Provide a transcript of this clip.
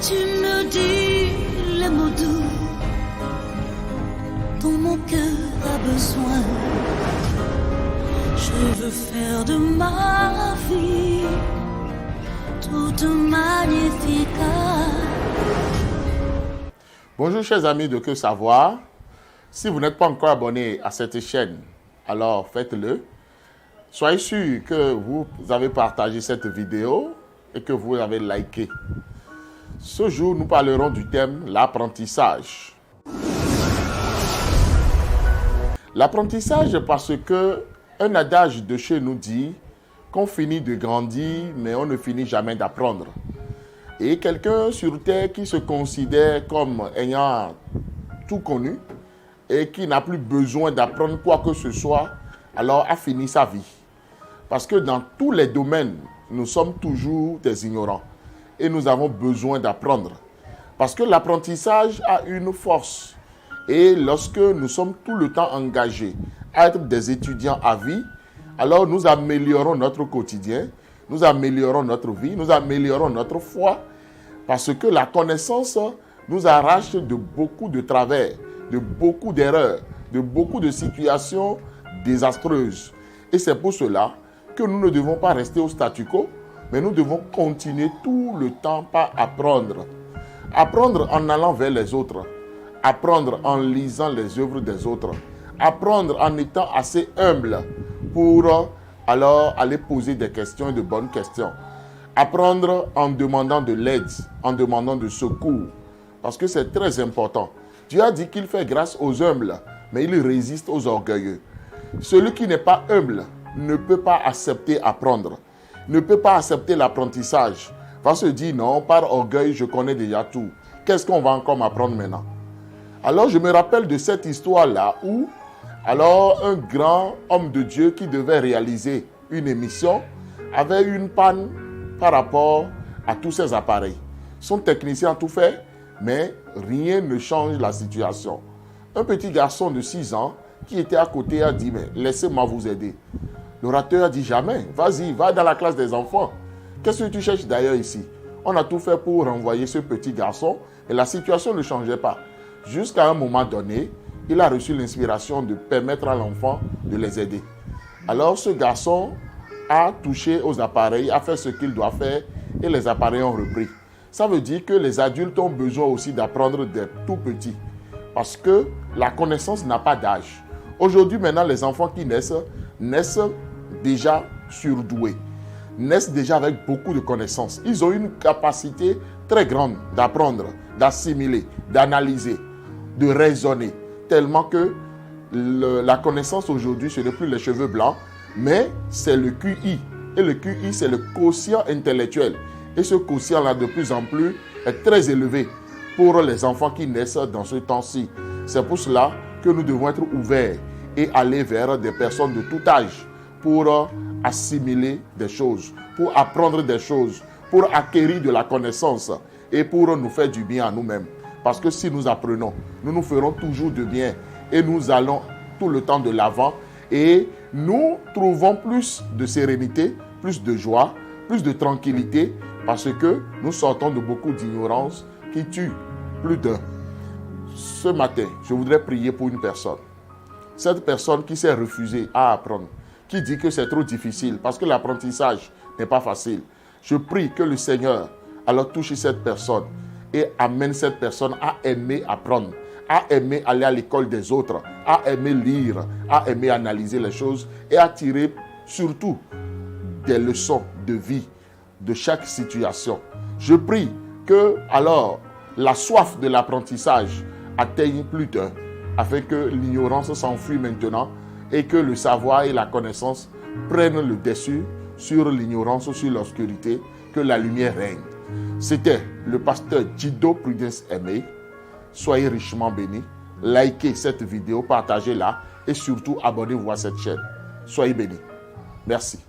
Tu me dis les mots doux dont mon cœur a besoin. Je veux faire de ma vie toute magnifique. Bonjour chers amis de Que Savoir. Si vous n'êtes pas encore abonné à cette chaîne, alors faites-le. Soyez sûr que vous avez partagé cette vidéo et que vous avez liké. Ce jour, nous parlerons du thème l'apprentissage. L'apprentissage parce que un adage de chez nous dit qu'on finit de grandir, mais on ne finit jamais d'apprendre. Et quelqu'un sur terre qui se considère comme ayant tout connu et qui n'a plus besoin d'apprendre quoi que ce soit, alors a fini sa vie. Parce que dans tous les domaines, nous sommes toujours des ignorants et nous avons besoin d'apprendre. Parce que l'apprentissage a une force. Et lorsque nous sommes tout le temps engagés à être des étudiants à vie, alors nous améliorons notre quotidien, nous améliorons notre vie, nous améliorons notre foi, parce que la connaissance nous arrache de beaucoup de travers, de beaucoup d'erreurs, de beaucoup de situations désastreuses. Et c'est pour cela que nous ne devons pas rester au statu quo, mais nous devons continuer tout le temps par apprendre. Apprendre en allant vers les autres, apprendre en lisant les œuvres des autres, apprendre en étant assez humble pour alors aller poser des questions et de bonnes questions. Apprendre en demandant de l'aide, en demandant de secours, parce que c'est très important. Dieu a dit qu'il fait grâce aux humbles, mais il résiste aux orgueilleux. Celui qui n'est pas humble ne peut pas accepter apprendre, ne peut pas accepter l'apprentissage. Va se dire non, par orgueil, je connais déjà tout. Qu'est-ce qu'on va encore m'apprendre maintenant? Alors je me rappelle de cette histoire-là où alors un grand homme de Dieu qui devait réaliser une émission avait une panne par rapport à tous ses appareils. Son technicien a tout fait, mais rien ne change la situation. Un petit garçon de 6 ans qui était à côté a dit, mais laissez-moi vous aider. L'orateur a dit, jamais, vas-y, va dans la classe des enfants. Qu'est-ce que tu cherches d'ailleurs ici? On a tout fait pour renvoyer ce petit garçon et la situation ne changeait pas. Jusqu'à un moment donné, il a reçu l'inspiration de permettre à l'enfant de les aider. Alors ce garçon a touché aux appareils, a fait ce qu'il doit faire et les appareils ont repris. Ça veut dire que les adultes ont besoin aussi d'apprendre des tout petits. Parce que la connaissance n'a pas d'âge. Aujourd'hui, maintenant, les enfants qui naissent déjà surdoués, naissent déjà avec beaucoup de connaissances. Ils ont une capacité très grande d'apprendre, d'assimiler, d'analyser, de raisonner. Tellement que la connaissance aujourd'hui, ce n'est plus les cheveux blancs, mais c'est le QI. Et le QI, c'est le quotient intellectuel. Et ce quotient-là, de plus en plus, est très élevé pour les enfants qui naissent dans ce temps-ci. C'est pour cela que nous devons être ouverts et aller vers des personnes de tout âge pour assimiler des choses, pour apprendre des choses, pour acquérir de la connaissance et pour nous faire du bien à nous-mêmes. Parce que si nous apprenons, nous nous ferons toujours de bien et nous allons tout le temps de l'avant et nous trouvons plus de sérénité, plus de joie, plus de tranquillité parce que nous sortons de beaucoup d'ignorance qui tue plus d'un. Ce matin, je voudrais prier pour une personne. Cette personne qui s'est refusée à apprendre, qui dit que c'est trop difficile parce que l'apprentissage n'est pas facile. Je prie que le Seigneur alors touche cette personne et amène cette personne à aimer apprendre, à aimer aller à l'école des autres, à aimer lire, à aimer analyser les choses et à tirer surtout des leçons de vie de chaque situation. Je prie que alors la soif de l'apprentissage atteigne plus d'un, afin que l'ignorance s'enfuit maintenant et que le savoir et la connaissance prennent le dessus sur l'ignorance, sur l'obscurité, que la lumière règne. C'était le pasteur Jido Prudence Aimé. Soyez richement bénis. Likez cette vidéo, partagez-la et surtout abonnez-vous à cette chaîne. Soyez bénis. Merci.